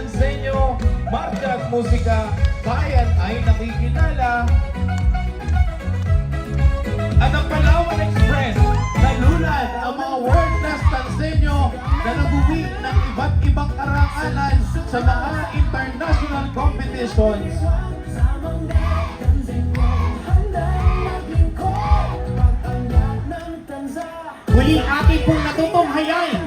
Tanseño, marcha at musika, bayan ay nakikilala. At ang Palawan Express, nalulad ang mga world-class Tanseño na nabuwi ng iba't ibang karangalan sa mga international competitions. Muli atin pong natutunghayan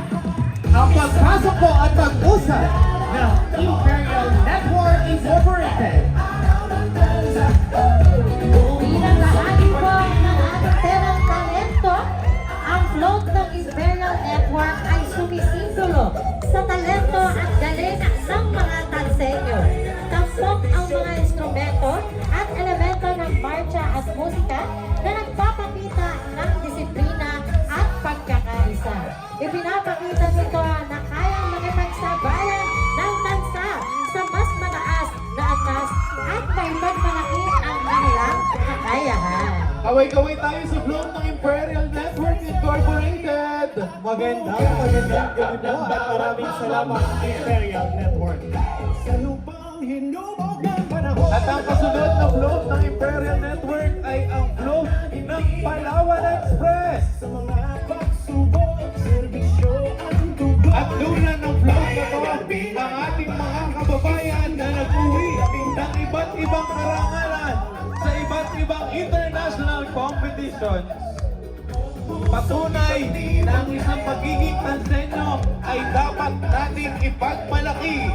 ang pagpasok po at pag-usad ng Imperial Network Incorporated. Bilang bahagi po ng ating terang talento, ang float ng Imperial Network ay sumisimbolo sa talento at galing ng mga Tanseño. Tampok ang mga instrumento at elemento ng marcha at musika na nagpapakita ng disiplina at pagkakaisa. Ipinapakita nito na kayang makipagsabayan ng bansa sa mas mataas na antas at may pagmalaki ang kanilang kakayahan. Kaway-kaway tayo sa float ng Imperial Network Incorporated. Magandang gabi po at maraming salamat Imperial Network. Sa lupang hinubog ng panahon. At ang kasunod na float ng Imperial Network ay ang float ng Palawan Express. Sa mga pagsubok, serbisyo ang tugon. At dulan ng float na to, ang ating mga kababayan na nag-uwi ng iba't ibang karangalan sa iba't ibang international competitions. Patunay na ang isang pagiging Tanseño ay dapat natin ipagmalaki.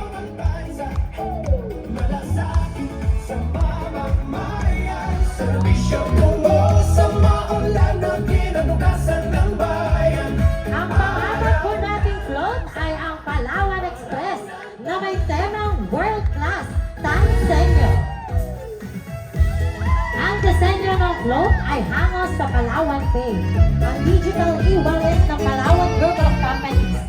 Sa mamamayan, serbisyo tungo sa maulan ng kinabukasan ng bayan. Ang pangalan po nating float ay ang Palawan Express na may temang World Class Tanseño. Ang disenyo ng float ay hangos sa Palawan Pay, ang digital e-wallet ng Palawan Group of Companies.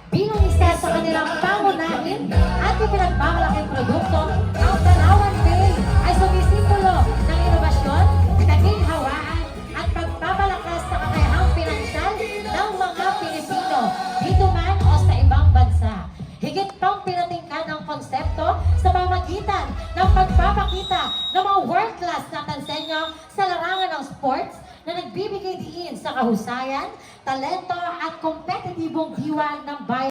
Bilang isa sa kanilang pangunahin at ipinagmamalaking produkto, ang Palawan Pay ay sumisimbolo ng inobasyon, kaginhawaan at pagpapalakas sa kakayahang pinansyal ng mga Pilipino dito man o sa ibang bansa. Higit pang pinatingkan ang konsepto sa pamamagitan ng pagpapakita ng mga world-class na Tanseño sa larangan ng sports na nagbibigay diin sa kahusayan, talento at kompetitibong diwa ng bayan.